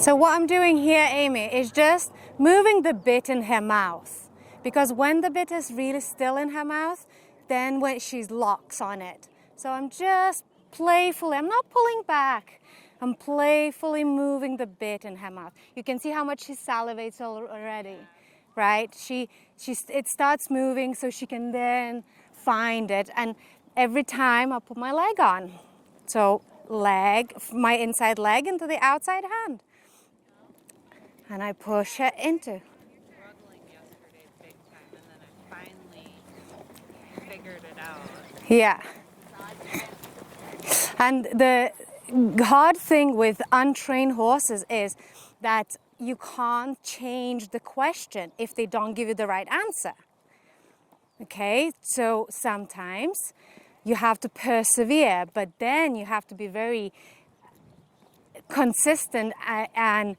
So what I'm doing here, Amy, is just moving the bit in her mouth. Because when the bit is really still in her mouth, then when she locks on it. So I'm just playfully, I'm not pulling back. I'm playfully moving the bit in her mouth. You can see how much she salivates already, right? It starts moving so she can then find it. And every time I put my leg on. So leg, my inside leg into the outside hand. And I push her into. Struggling yesterday big time, and then I finally figured it out. Yeah. And the hard thing with untrained horses is that you can't change the question if they don't give you the right answer. Okay, so sometimes you have to persevere, but then you have to be very consistent and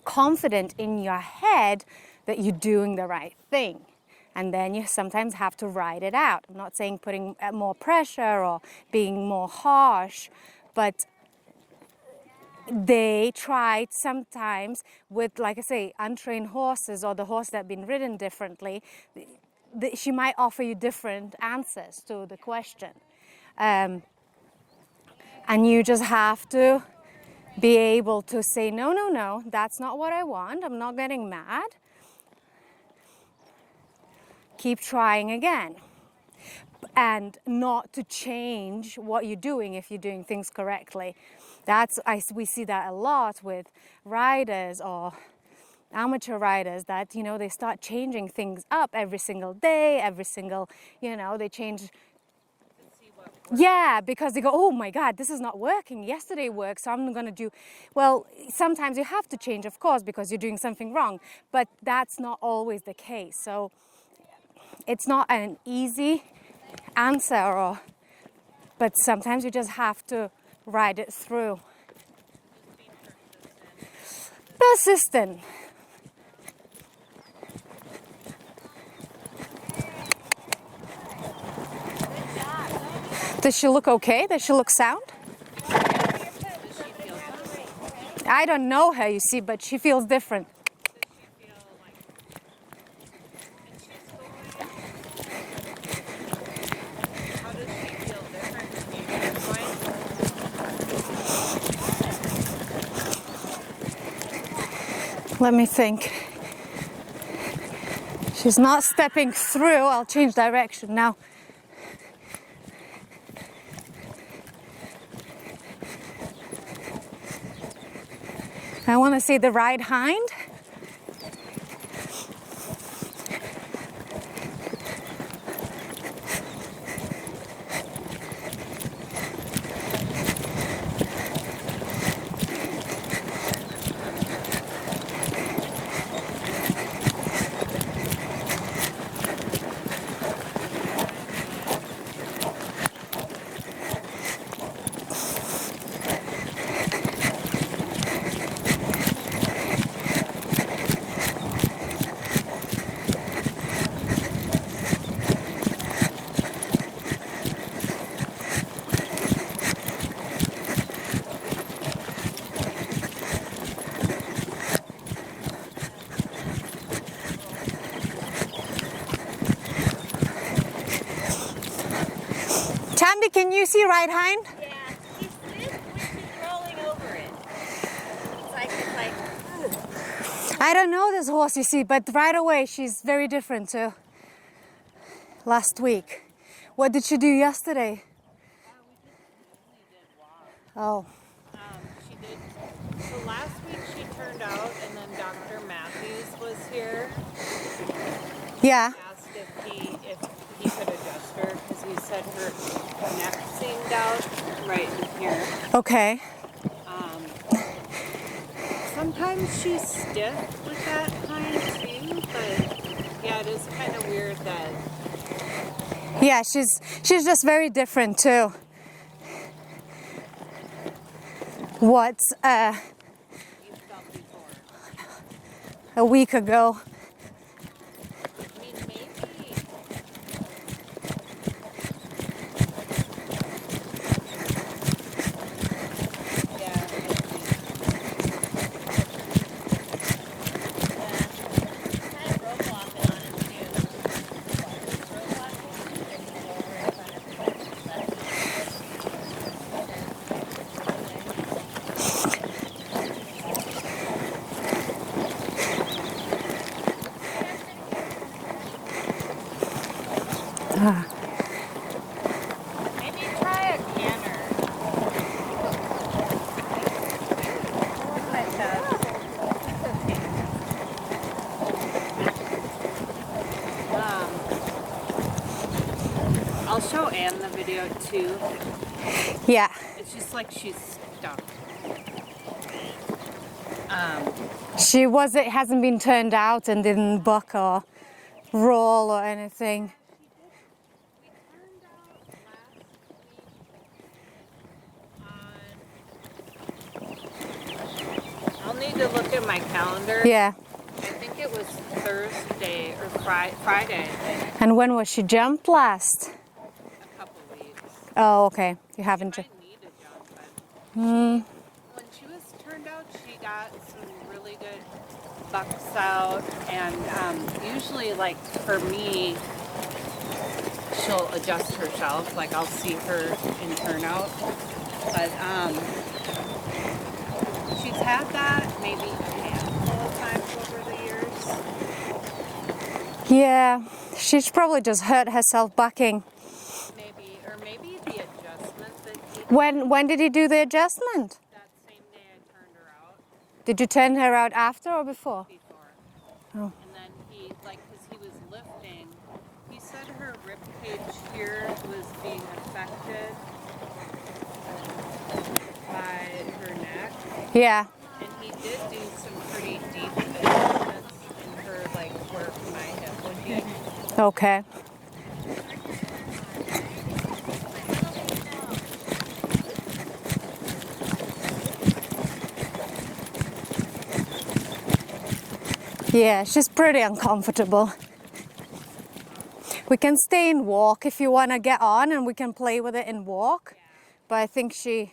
confident in your head that you're doing the right thing. And then you sometimes have to ride it out. I'm not saying putting more pressure or being more harsh, but they tried sometimes with, like I say, untrained horses or the horse that have been ridden differently. She might offer you different answers to the question. And you just have to be able to say, no, no, no, that's not what I want. I'm not getting mad. Keep trying again. And not to change what you're doing if you're doing things correctly. We see that a lot with riders or amateur riders that, you know, they start changing things up every single day, they change. Yeah, because they go, oh my God, this is not working. Yesterday worked, so I'm going to do... Well, sometimes you have to change, of course, because you're doing something wrong. But that's not always the case. So it's not an easy answer, but sometimes you just have to ride it through. Persistent. Does she look okay? Does she look sound? I don't know her, you see, but she feels different. How does she feel different? Let me think. She's not stepping through. I'll change direction now. I want to see the right hind. Tammy, can you see right hind? Yeah, she's rolling over it. It's like. I don't know this horse, you see, but right away she's very different to last week. What did she do yesterday? Oh. She did. So last week she turned out, and then Dr. Matthews was here. Yeah. Asked if he could adjust her because he said her neck seemed out right in here. Okay. Sometimes she's stiff with that kind too, but yeah, it is kind of weird that. Yeah, she's just very different too. What's a week ago? Maybe try a canner. Like that. I'll show Anne the video too. Yeah. It's just like she's stuck. It hasn't been turned out and didn't buck or roll or anything. We turned out last week I'll need to look at my calendar. Yeah. I think it was Thursday or Friday. And when was she jumped last? A couple weeks. Oh, okay. You haven't. I need to jump, but when she was turned out, she got some really good bucks out, and usually, like for me, she'll adjust herself. Like I'll see her in turnout, but she's had that maybe a handful of times over the years. Yeah, she's probably just hurt herself bucking. Maybe, or maybe the adjustment that he did When did you do the adjustment? that same day I turned her out. Did you turn her out after or before? Before. Oh. And then he, like, because he was lifting, he said her rib cage here was being affected by her neck. Yeah. And he did do some pretty deep adjustments in her, like, where my hip would be. Okay. Yeah, she's pretty uncomfortable. We can stay and walk if you want to get on, and we can play with it and walk. Yeah. But I think she... Do you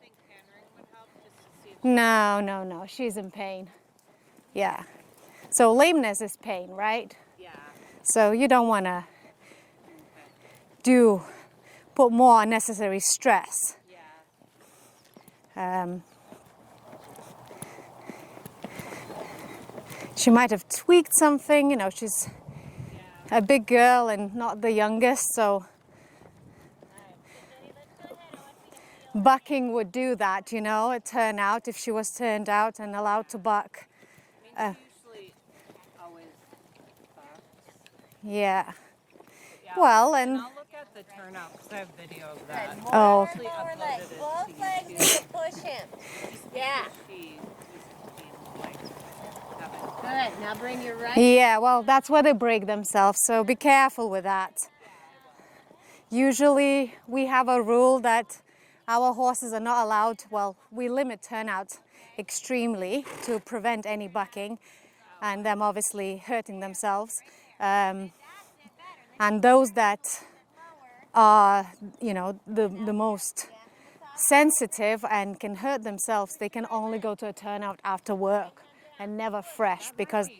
think cantering would help just to see if No. She's in pain. Yeah. So lameness is pain, right? Yeah. So you don't want to put more unnecessary stress. Yeah. She might have tweaked something, you know, she's a big girl and not the youngest, so bucking would do that, you know, it turned out if she was turned out and allowed to buck. I mean, she usually always bucks. Yeah. Yeah. Well, and and I'll look at the turnout because I have video of that. Oh. Actually Lower uploaded leg. it to Both legs YouTube. need to push him. Yeah. She was being like, having Good. Now bring your right. yeah, well, that's where they break themselves, so be careful with that. Usually we have a rule that our horses are not allowed, well, we limit turnout extremely to prevent any bucking and them obviously hurting themselves. And those that are, you know, the most sensitive and can hurt themselves, they can only go to a turnout after work and never fresh because it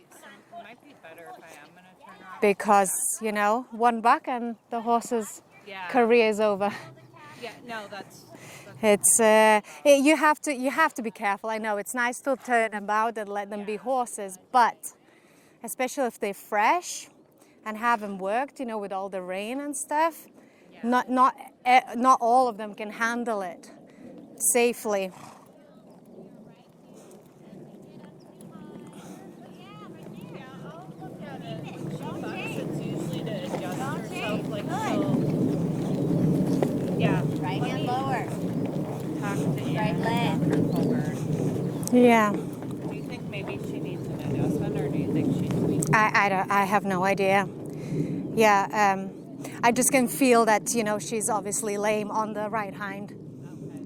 might be better if I am going to turn around. because, you know, one buck and the horse's Yeah. career is over. Yeah, no, that's It's you have to be careful. I know it's nice to turn them out and let them be horses, but especially if they're fresh and haven't worked, you know, with all the rain and stuff, not all of them can handle it safely. it's usually to adjust herself like so. Yeah. Right hand lower. Talk to Anne Right leg. about her forward. Yeah, Do you think maybe she needs an adjustment, or do you think she's weak? I have no idea. Yeah, I just can feel that, you know, she's obviously lame on the right hind. Okay.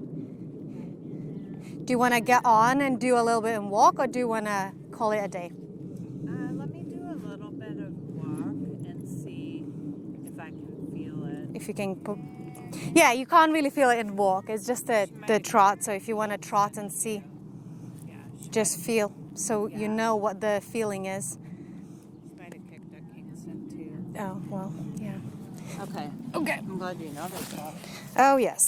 Do you want to get on and do a little bit and walk, or do you want to call it a day? Let me do a little bit of walk and see if I can feel it. If you can put, yeah, you can't really feel it in walk. It's just the trot. So if you want to trot and see, Yeah, she just feel, so you know what the feeling is. might have kicked at Kingston too. Oh, well, yeah. Okay. Okay. I'm glad you know this stuff. Oh, yes.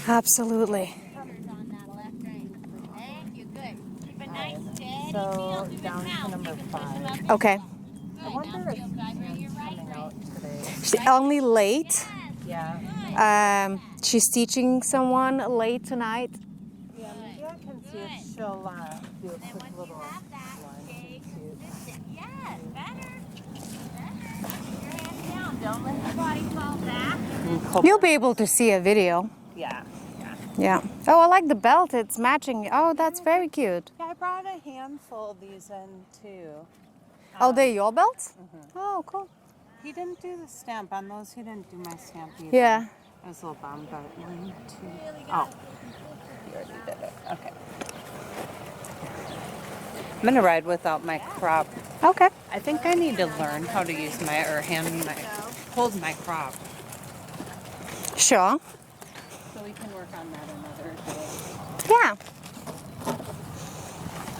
Absolutely. Shoulders on that left rein. Thank you. Good. Keep a nice steady So, feel through down the to mouth. number You can push 5. them up. Okay. Good. Now feel right where your She's only late. Yeah. She's teaching someone late tonight. Yeah, maybe I can see if she'll do a quick little Have that, lunch Jake. and see. Yes, better. Keep your hands down. Don't let your body fall back. You'll be able to see a video. Yeah. Yeah. Oh, I like the belt. It's matching. Oh, that's very cute. Yeah, I brought a handful of these in too. Oh, they're your belts? Oh, cool. He didn't do the stamp on those. He didn't do my stamp either. Yeah. I was a little bummed, but 1, 2. Oh, you already did it. Okay. I'm gonna ride without my crop. Okay. I think I need to learn how to use hold my crop. Sure. So we can work on that another day. Yeah.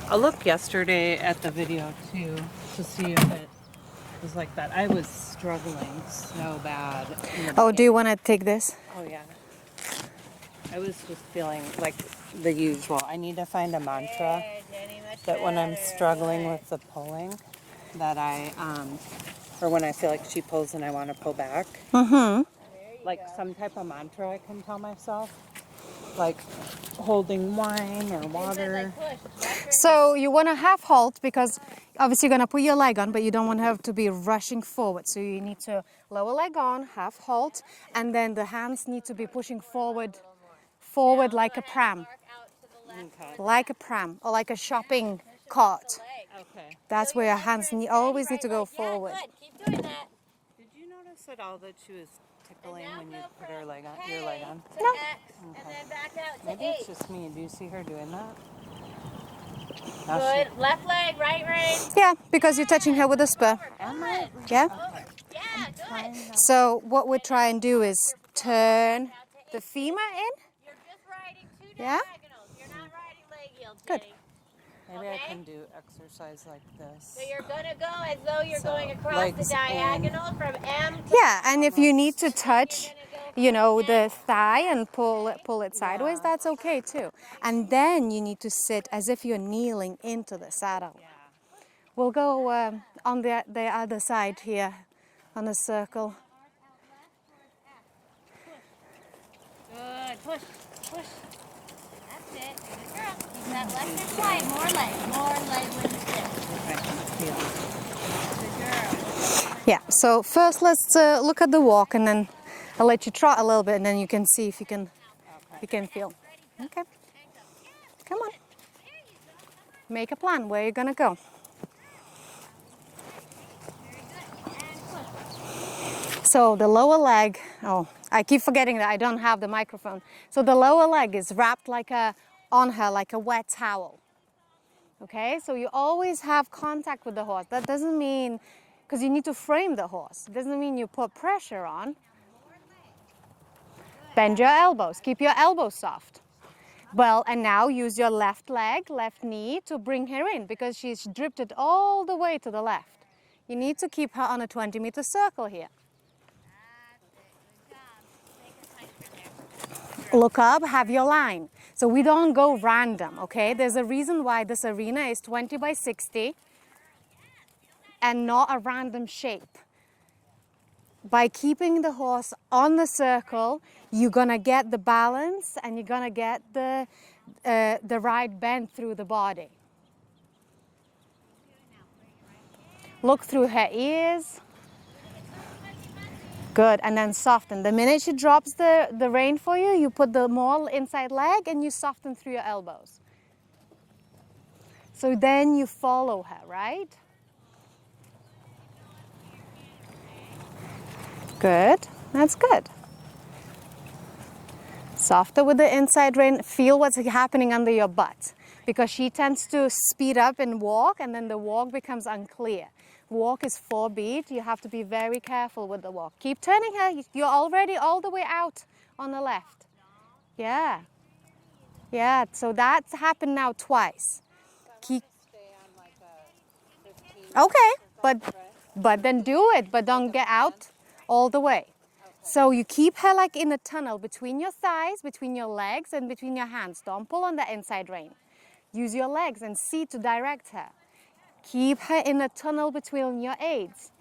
I looked yesterday at the video too to see if it was like that. I was struggling so bad. Oh, do you want to take this? Oh yeah. I was just feeling like the usual. I need to find a mantra that when I'm struggling with the pulling, that or when I feel like she pulls and I want to pull back. Mm-hmm. Like some type of mantra I can tell myself. Like holding wine or water. So you want to half halt because obviously you're going to put your leg on, but you don't want to have to be rushing forward. So you need to lower leg on, half halt, and then the hands need to be pushing forward like a pram. Okay. Like a pram or like a shopping cart. Okay. That's where your hands always need to go forward. Keep doing that. Did you notice at all that she was tickling when you put her leg on your leg on? To No. X, and then back out to Maybe 8. it's just me. Do you see her doing that? Now Good. Left leg, right rein. Yeah, because you're touching her with a spur. Am I? Yeah? Yeah, good. So what we try and do is turn the femur in. You're just riding 2 Yeah? diagonals. You're not riding leg yields. Good. Jake. Maybe Okay. I can do exercise like this. So you're going to go as though you're So, going across the legs in. diagonal from M to Yeah, and if you need to touch, the thigh and pull it sideways, that's okay too. And then you need to sit as if you're kneeling into the saddle. Yeah. We'll go on the other side here on a circle. Good. Push. That's it. Good girl. Keep that left hip wide. More leg when you sit. I can feel Good girl. Yeah, so first let's look at the walk and then I'll let you trot a little bit and then you can see if you can feel. Okay. Come on. Make a plan where you're gonna go. So the lower leg, I keep forgetting that I don't have the microphone. So the lower leg is wrapped on her like a wet towel. Okay, so you always have contact with the horse. That doesn't mean, because you need to frame the horse. It doesn't mean you put pressure on. Bend your elbows, keep your elbows soft. Well, and now use your left leg, left knee to bring her in because she's drifted all the way to the left. You need to keep her on a 20-meter circle here. Look up, have your line. So we don't go random, okay? There's a reason why this arena is 20 by 60 and not a random shape. By keeping the horse on the circle, you're gonna get the balance and you're gonna get the right bend through the body. Look through her ears. Good, and then soften. The minute she drops the rein for you, you put the more inside leg and you soften through your elbows. So then you follow her, right? Good, that's good. Softer with the inside rein. Feel what's happening under your butt because she tends to speed up and walk and then the walk becomes unclear. Walk is 4 beat. You have to be very careful with the walk. Keep turning her. You're already all the way out on the left. Yeah. Yeah, so that's happened now twice. Keep. Okay, but then do it, but don't get out all the way. So you keep her like in a tunnel between your thighs, between your legs, and between your hands. Don't pull on the inside rein. Use your legs and seat to direct her. Keep her in a tunnel between your aids.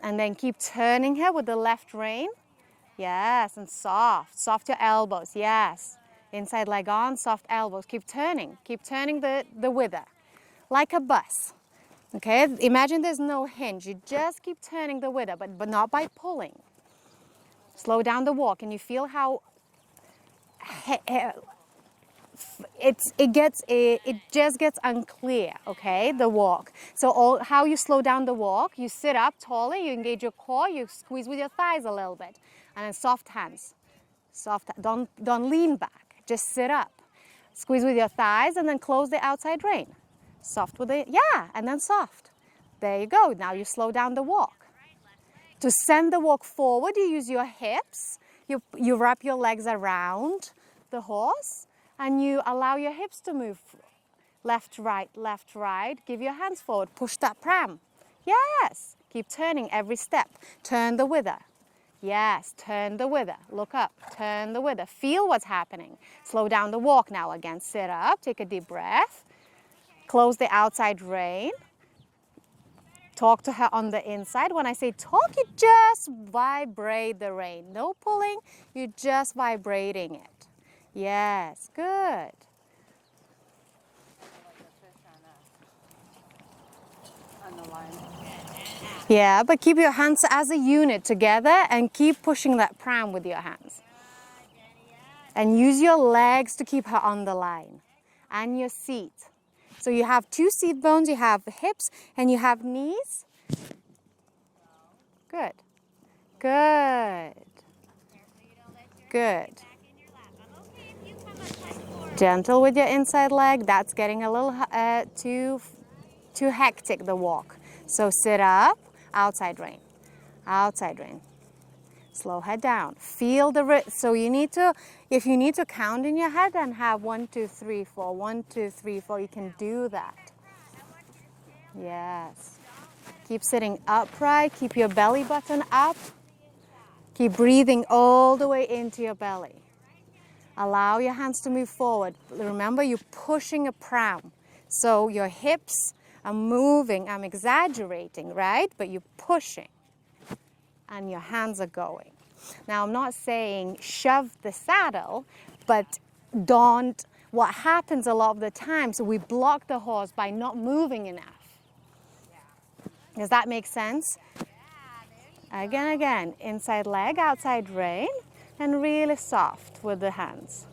And then keep turning her with the left rein. Yes, and soft. Soft your elbows, yes. Inside leg on, soft elbows. Keep turning the wither like a bus. Okay, imagine there's no hinge. You just keep turning the wither, but not by pulling. Slow down the walk, and you feel how it just gets unclear, okay, the walk. So how you slow down the walk, you sit up taller, you engage your core, you squeeze with your thighs a little bit, and then soft hands. Don't lean back, just sit up. Squeeze with your thighs and then close the outside rein. Soft with it, yeah, and then soft. There you go, now you slow down the walk. To send the walk forward, you use your hips, you wrap your legs around the horse, and you allow your hips to move left, right, give your hands forward, push that pram. Yes, keep turning every step. Turn the wither. Yes, turn the wither. Look up, turn the wither. Feel what's happening. Slow down the walk now again. Sit up, take a deep breath. Close the outside rein. Talk to her on the inside. When I say talk, you just vibrate the rein. No pulling, you're just vibrating it. Yes, good. On the line. Yeah, but keep your hands as a unit together and keep pushing that pram with your hands. And use your legs to keep her on the line and your seat. So you have two seat bones, you have hips, and you have knees. Good. Good. Good. Gentle with your inside leg. That's getting a little too hectic, the walk. So sit up, outside rein. Outside rein. Slow her down. Feel the so you need to, if you need to count in your head and have 1, 2, 3, 4, 1, 2, 3, 4, you can do that. Yes. Keep sitting upright. Keep your belly button up. Keep breathing all the way into your belly. Allow your hands to move forward. Remember, you're pushing a pram. So your hips are moving. I'm exaggerating, right? But you're pushing. And your hands are going. Now, I'm not saying shove the saddle, but don't. What happens a lot of the time, so we block the horse by not moving enough. Does that make sense? Again, inside leg, outside rein, and really soft with the hands.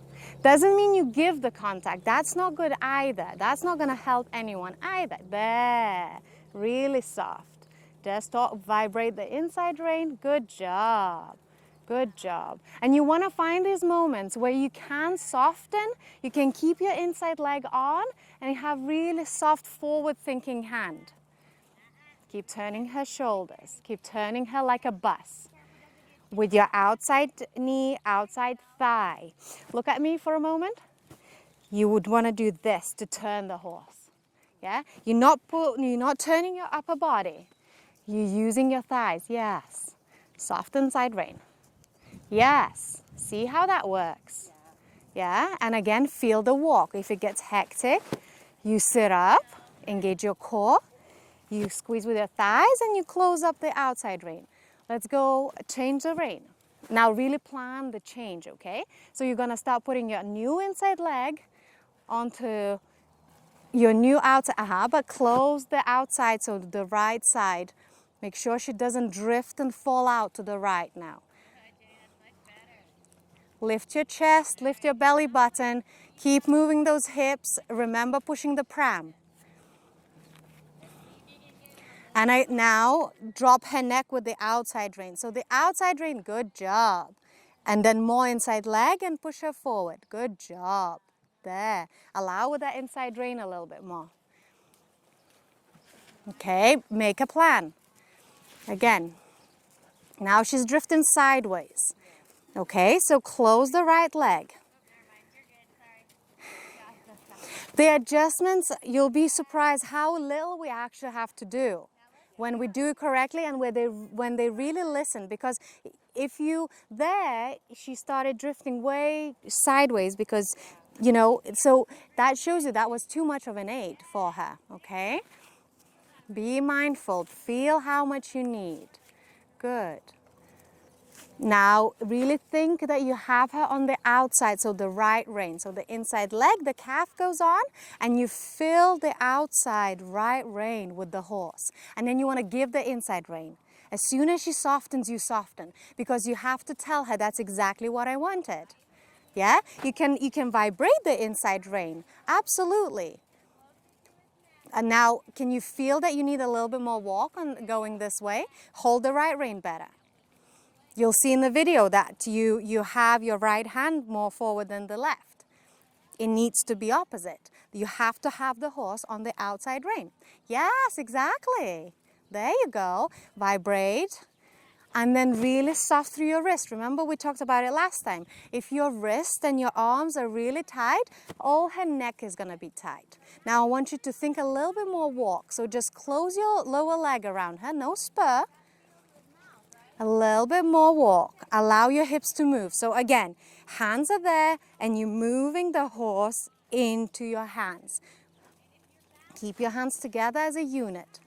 Doesn't mean you give the contact. That's not good either. That's not going to help anyone either. There, really soft. Just vibrate the inside rein. Good job. Good job. And you want to find these moments where you can soften, you can keep your inside leg on, and you have really soft forward thinking hand. Keep turning her shoulders. Keep turning her like a bus. With your outside knee, outside thigh. Look at me for a moment. You would want to do this to turn the horse. Yeah? You're not turning your upper body. You're using your thighs. Yes. Soft inside rein. Yes. See how that works? Yeah? And again, feel the walk. If it gets hectic, you sit up, engage your core. You squeeze with your thighs and you close up the outside rein. Let's go change the rein. Now really plan the change, okay? So you're gonna start putting your new inside leg onto your new outside, but close the outside, so the right side. Make sure she doesn't drift and fall out to the right now. Lift your chest, lift your belly button. Keep moving those hips. Remember pushing the pram. And now drop her neck with the outside rein. So the outside rein, good job. And then more inside leg and push her forward. Good job. There. Allow with that inside rein a little bit more. Okay, make a plan. Again. Now she's drifting sideways. Okay, so close the right leg. The adjustments, you'll be surprised how little we actually have to do when we do it correctly and when they really listen. Because if she started drifting way sideways because, so that shows you that was too much of an aid for her, okay? Be mindful, feel how much you need. Good. Now, really think that you have her on the outside, so the right rein. So the inside leg, the calf goes on, and you fill the outside right rein with the horse. And then you want to give the inside rein. As soon as she softens, you soften, because you have to tell her that's exactly what I wanted. Yeah? You can vibrate the inside rein. Absolutely. And now, can you feel that you need a little bit more walk on going this way? Hold the right rein better. You'll see in the video that you have your right hand more forward than the left. It needs to be opposite. You have to have the horse on the outside rein. Yes, exactly. There you go. Vibrate. And then really soft through your wrist. Remember we talked about it last time. If your wrist and your arms are really tight, all her neck is going to be tight. Now I want you to think a little bit more walk. So just close your lower leg around her. No spur. A little bit more walk. Allow your hips to move. So again, hands are there and you're moving the horse into your hands. Keep your hands together as a unit.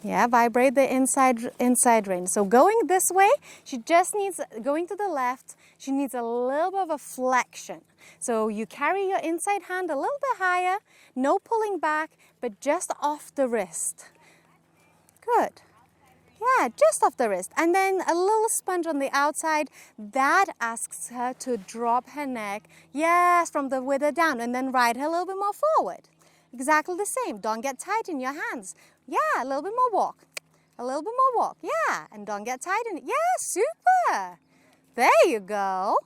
Yeah, vibrate the inside rein. So going this way, she just needs, going to the left, she needs a little bit of a flexion. So you carry your inside hand a little bit higher, no pulling back, but just off the wrist. Good. Yeah, just off the wrist. And then a little sponge on the outside. That asks her to drop her neck. Yes, from the wither down. And then ride her a little bit more forward. Exactly the same. Don't get tight in your hands. Yeah, a little bit more walk. A little bit more walk. Yeah, and don't get tight in it. Yeah, super. There you go.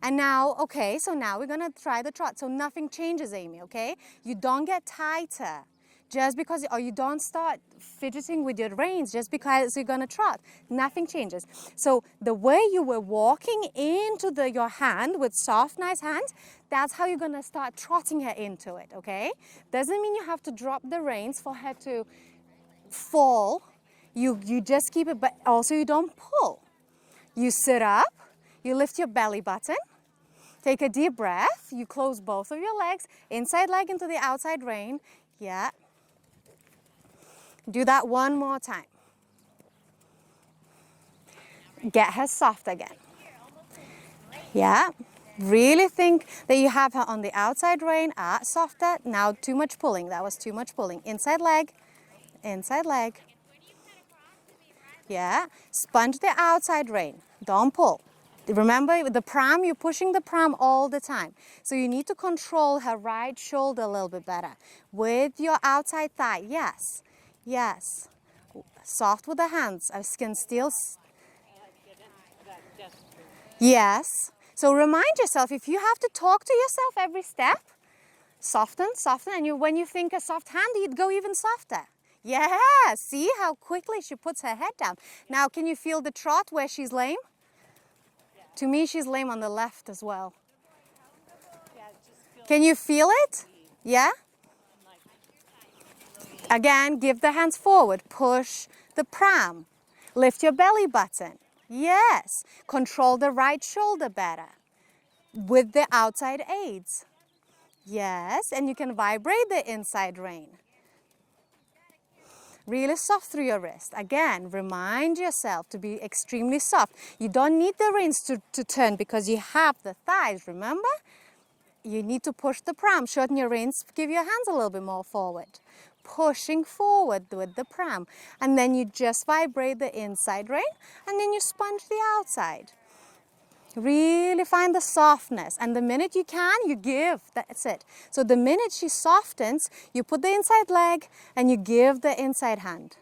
And now, okay, so now we're going to try the trot. So nothing changes, Amy, okay? You don't get tighter. Just because, or you don't start fidgeting with your reins just because you're going to trot. Nothing changes. So the way you were walking into your hand with soft, nice hands, that's how you're going to start trotting her into it, okay? Doesn't mean you have to drop the reins for her to fall. You just keep it, but also you don't pull. You sit up, you lift your belly button, take a deep breath, you close both of your legs, inside leg into the outside rein. Yeah. Do that one more time. Get her soft again. Yeah. Really think that you have her on the outside rein. Softer. Now too much pulling. That was too much pulling. Inside leg. Inside leg. Yeah. Sponge the outside rein. Don't pull. Remember, with the pram, you're pushing the pram all the time. So you need to control her right shoulder a little bit better. With your outside thigh. Yes. Yes. Soft with the hands. I can still. Yes. So remind yourself, if you have to talk to yourself every step, soften, soften. And when you think a soft hand, you'd go even softer. Yeah. See how quickly she puts her head down. Now, can you feel the trot where she's lame? To me, she's lame on the left as well. Can you feel it? Yeah? Again, give the hands forward. Push the pram. Lift your belly button. Yes. Control the right shoulder better with the outside aids. Yes. And you can vibrate the inside rein. Really soft through your wrist. Again, remind yourself to be extremely soft. You don't need the reins to turn because you have the thighs, remember? You need to push the pram. Shorten your reins. Give your hands a little bit more forward. Pushing forward with the pram. And then you just vibrate the inside rein and then you sponge the outside. Really find the softness. And the minute you can, you give. That's it. So the minute she softens, you put the inside leg and you give the inside hand.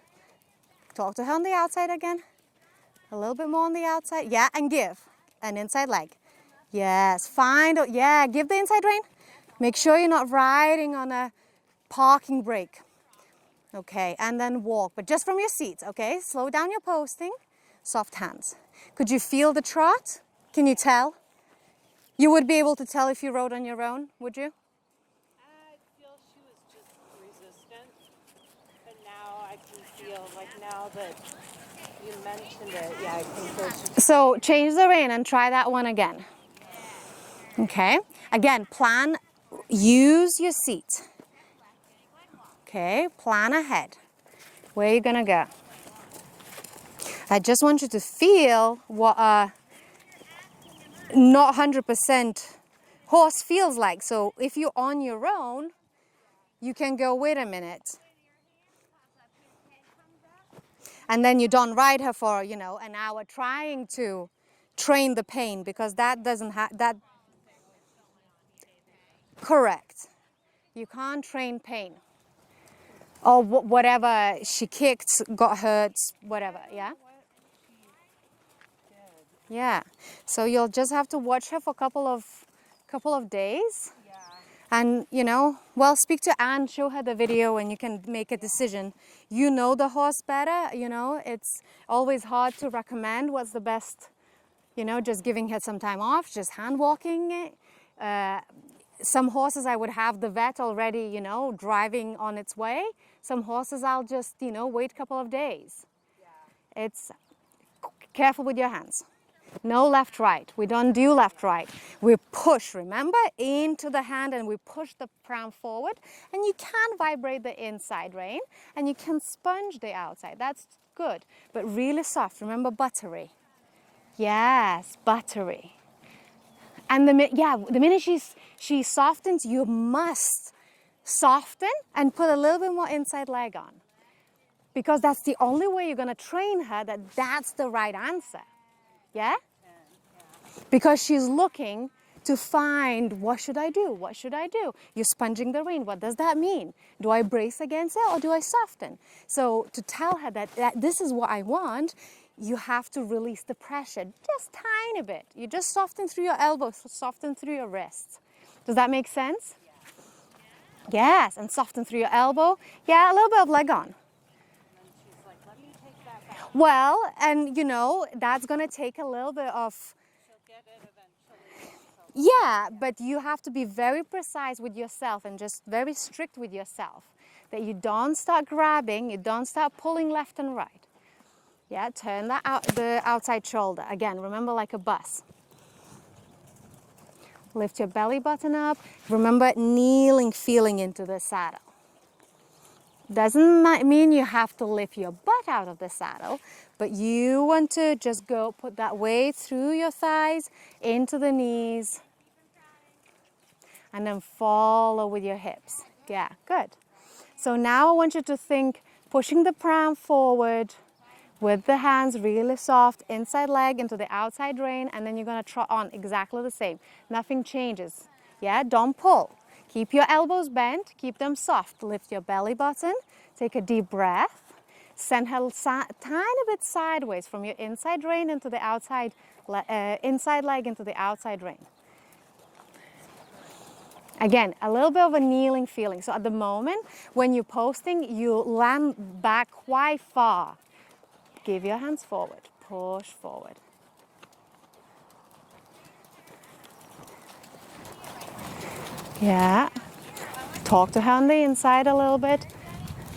Talk to her on the outside again. A little bit more on the outside. Yeah, and give an inside leg. Yes, yeah, give the inside rein. Make sure you're not riding on a parking brake. Okay, and then walk, but just from your seat, okay? Slow down your posting, soft hands. Could you feel the trot? Can you tell? You would be able to tell if you rode on your own, would you? I feel she was just resistant, but now I can feel, like now that you mentioned it, yeah, I can feel she's... So change the rein and try that one again. Okay, again, plan, use your seat. Okay, plan ahead. Where are you gonna go? I just want you to feel what a not 100% horse feels like. So if you're on your own, you can go, wait a minute. And then you don't ride her for, you know, an hour trying to train the pain, because that doesn't have that. Correct. You can't train pain. Or whatever she kicked, got hurt, whatever, yeah? Yeah. So you'll just have to watch her for a couple of days. Yeah. And, you know, well, speak to Anne, show her the video, and you can make a decision. You know the horse better, you know, it's always hard to recommend what's the best, you know, just giving her some time off, just hand walking it. Some horses I would have the vet already, you know, driving on its way. Some horses I'll just, you know, wait a couple of days. Yeah. It's careful with your hands. No left, right. We don't do left, right. We push, remember, into the hand, and we push the pram forward. And you can vibrate the inside rein, and you can sponge the outside. That's good, but really soft. Remember, buttery. Yes, buttery. And the minute she softens, you must soften and put a little bit more inside leg on, because that's the only way you're going to train her that that's the right answer. Yeah? Because she's looking to find, what should I do? What should I do? You're sponging the rein. What does that mean? Do I brace against it, or do I soften? So to tell her that this is what I want, you have to release the pressure just tiny bit. You just soften through your elbows, soften through your wrists. Does that make sense? Yeah. Yes, and soften through your elbow. Yeah, a little bit of leg on. And then she's like, let me take that back. Well, and you know, that's going to take a little bit of... She'll get it eventually. So. Yeah, but you have to be very precise with yourself and just very strict with yourself. That you don't start grabbing, you don't start pulling left and right. Yeah, turn the outside shoulder. Again, remember, like a bus. Lift your belly button up. Remember, kneeling, feeling into the saddle. Doesn't mean you have to lift your butt out of the saddle, but you want to just go put that weight through your thighs, into the knees, and then follow with your hips. Yeah, good. So now I want you to think pushing the pram forward with the hands really soft, inside leg into the outside rein, and then you're going to trot on exactly the same. Nothing changes. Yeah, don't pull. Keep your elbows bent, keep them soft. Lift your belly button, take a deep breath. Send her tiny bit sideways from your inside rein into the outside, inside leg into the outside rein. Again, a little bit of a kneeling feeling. So at the moment, when you're posting, you land back quite far. Give your hands forward, push forward. Yeah. Talk to her on the inside a little bit.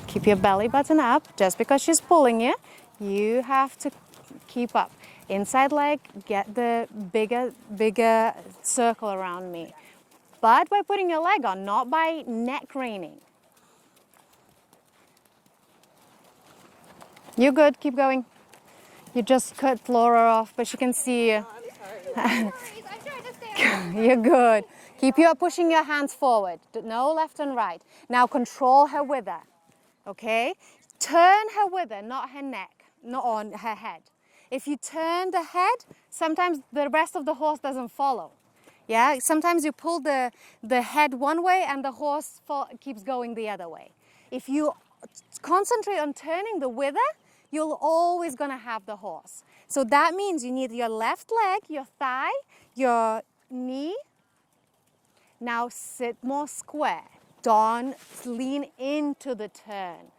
Keep your belly button up. Just because she's pulling you, you have to keep up. Inside leg, get the bigger circle around me. But by putting your leg on, not by neck craning. You're good, keep going. You just cut Laura off, but she can see you. I'm trying to stay. You're good. Keep pushing your hands forward. No left and right. Now control her wither, okay? Turn her wither, not her neck, not on her head. If you turn the head, sometimes the rest of the horse doesn't follow. Yeah, sometimes you pull the head one way and the horse keeps going the other way. If you concentrate on turning the wither, you're always going to have the horse. So that means you need your left leg, your thigh, your knee. Now sit more square. Don't lean into the turn.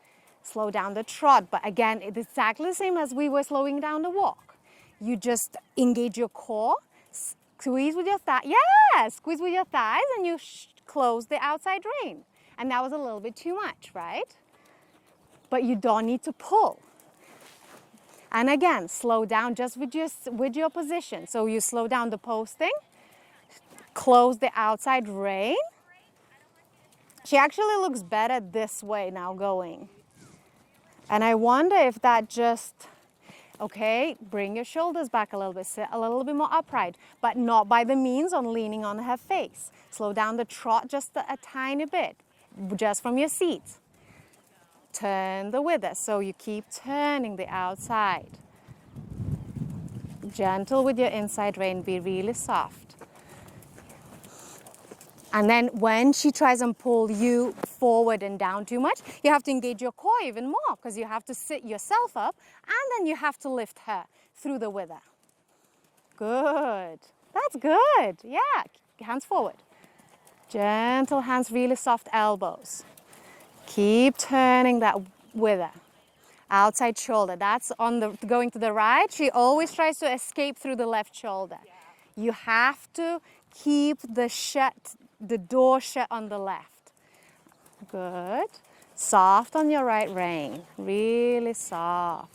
Slow down the trot. But again, it's exactly the same as we were slowing down the walk. You just engage your core, squeeze with your thigh. Yeah, squeeze with your thighs, and you close the outside rein. And that was a little bit too much, right? But you don't need to pull. And again, slow down just with your position. So you slow down the posting, close the outside rein. She actually looks better this way now going. And I wonder if that just, Okay, bring your shoulders back a little bit, sit a little bit more upright, but not by the means on leaning on her face. Slow down the trot just a tiny bit, just from your seat. Turn the wither, so you keep turning the outside. Gentle with your inside rein, be really soft. And then when she tries and pull you forward and down too much, you have to engage your core even more because you have to sit yourself up and then you have to lift her through the wither. Good. That's good. Yeah. Hands forward. Gentle hands, really soft elbows. Keep turning that wither. Outside shoulder. That's on the going to the right. She always tries to escape through the left shoulder. You have to keep the door shut on the left. Good. Soft on your right rein. Really soft.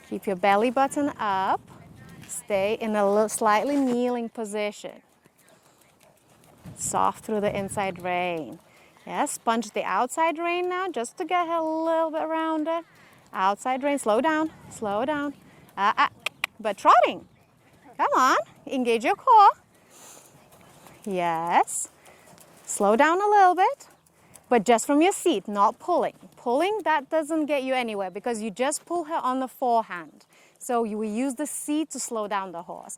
Keep your belly button up. Stay in a slightly kneeling position. Soft through the inside rein. Yes, sponge the outside rein now just to get her a little bit rounder. Outside rein, slow down, slow down. But trotting. Come on, engage your core. Yes. Slow down a little bit, but just from your seat, not pulling. Pulling, that doesn't get you anywhere because you just pull her on the forehand. So you will use the seat to slow down the horse.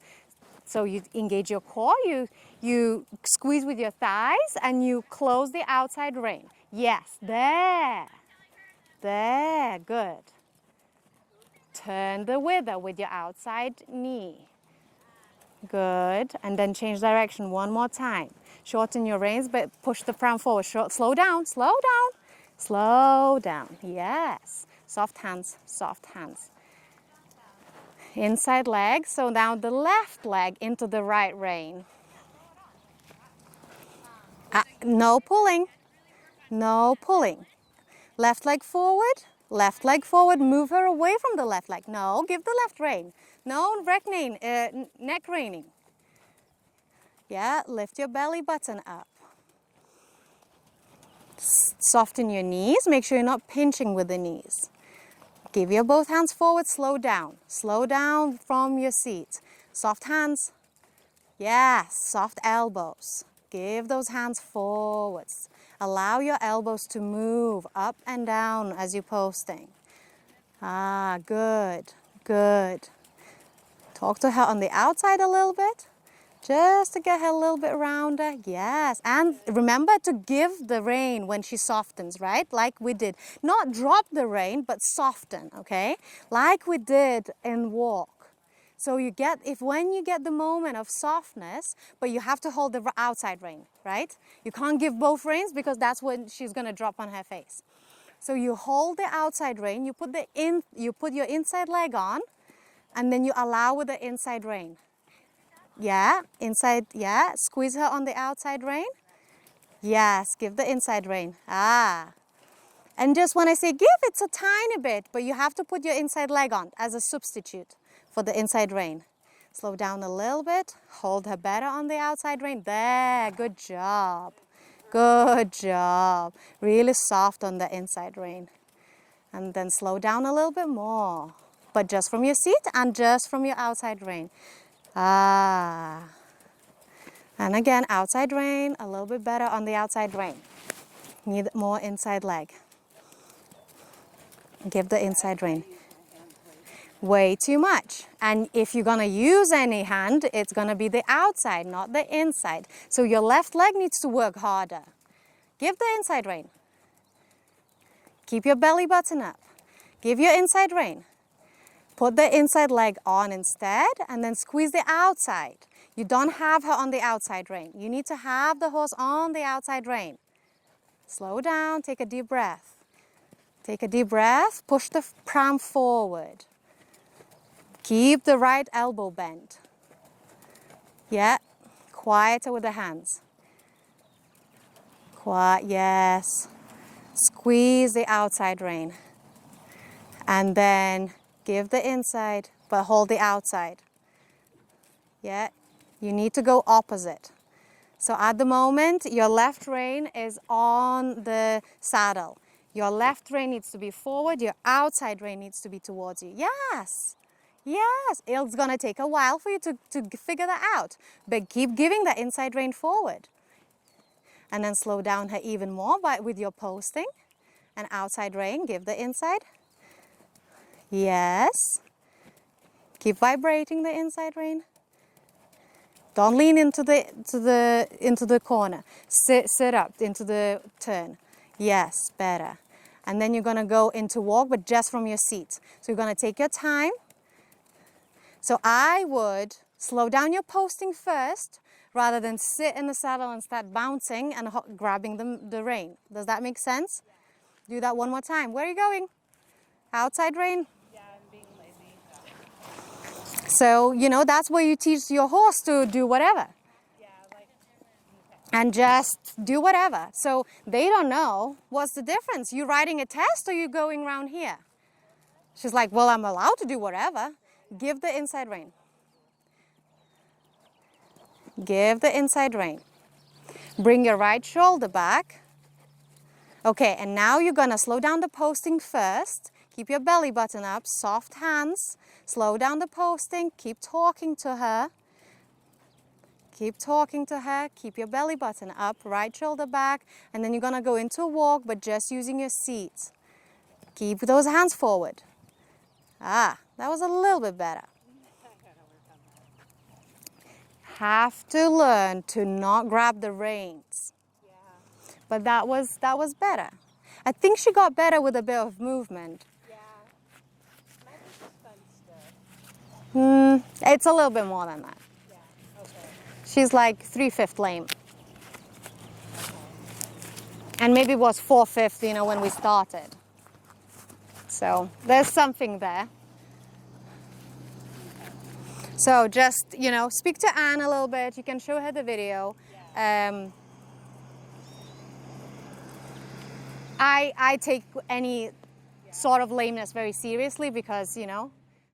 So you engage your core, you squeeze with your thighs, and you close the outside rein. Yes, there. There, good. Turn the wither with your outside knee. Good, and then change direction one more time. Shorten your reins, but push the pram forward. Slow down, slow down, slow down. Yes, soft hands, soft hands. Inside leg, so now the left leg into the right rein. No pulling, no pulling. Left leg forward, move her away from the left leg. No, give the left rein. No, neck reining. Yeah, lift your belly button up. Soften your knees, make sure you're not pinching with the knees. Give your both hands forward, slow down from your seat. Soft hands, yes, soft elbows. Give those hands forwards. Allow your elbows to move up and down as you're posting. Good, good. Talk to her on the outside a little bit, just to get her a little bit rounder. Yes, and remember to give the rein when she softens, right? Like we did. Not drop the rein, but soften, okay? Like we did in walk. So when you get the moment of softness, but you have to hold the outside rein, right? You can't give both reins because that's when she's gonna drop on her face. So you hold the outside rein, you put your inside leg on, and then you allow with the inside rein. Yeah, inside, yeah, squeeze her on the outside rein. Yes, give the inside rein. And just when I say give, it's a tiny bit, but you have to put your inside leg on as a substitute for the inside rein. Slow down a little bit, hold her better on the outside rein. There, good job. Good job. Really soft on the inside rein. And then slow down a little bit more, but just from your seat and just from your outside rein. And again, outside rein, a little bit better on the outside rein. Need more inside leg. Give the inside rein. Way too much. And if you're gonna use any hand, it's gonna be the outside, not the inside. So your left leg needs to work harder. Give the inside rein. Keep your belly button up. Give your inside rein. Put the inside leg on instead and then squeeze the outside. You don't have her on the outside rein. You need to have the horse on the outside rein. Slow down, take a deep breath. Take a deep breath, push the pram forward. Keep the right elbow bent. Yeah, quieter with the hands. Quiet, yes. Squeeze the outside rein. And then give the inside, but hold the outside. Yeah, you need to go opposite. So at the moment, your left rein is on the saddle. Your left rein needs to be forward, your outside rein needs to be towards you. Yes, Yes, it's gonna take a while for you to figure that out, but keep giving that inside rein forward. And then slow down her even more with your posting. And outside rein, give the inside. Yes. Keep vibrating the inside rein. Don't lean into the corner. Sit up into the turn. Yes, better. And then you're gonna go into walk, but just from your seat. So you're gonna take your time. So I would slow down your posting first, rather than sit in the saddle and start bouncing and grabbing the rein. Does that make sense? Yeah. Do that one more time. Where are you going? Outside rein? Yeah, I'm being lazy. So, you know, that's where you teach your horse to do whatever. Yeah, like, And just do whatever. So they don't know what's the difference. You riding a test or you going around here? She's like, well, I'm allowed to do whatever. Give the inside rein. Give the inside rein. Bring your right shoulder back. Okay, and now you're gonna slow down the posting first. Keep your belly button up, soft hands. Slow down the posting, keep talking to her. Keep talking to her, keep your belly button up, right shoulder back, and then you're gonna go into a walk, but just using your seat. Keep those hands forward. Ah, that was a little bit better. Have to learn to not grab the reins. yeah. But that was better. I think she got better with a bit of movement. Yeah. Might be fun still. It's a little bit more than that. Yeah, okay. She's like 3/5 lame. And maybe it was 4/5, you know, when we started. So there's something there. So just, you know, speak to Anne a little bit. You can show her the video. Yeah. I take any sort of lameness very seriously because, you know,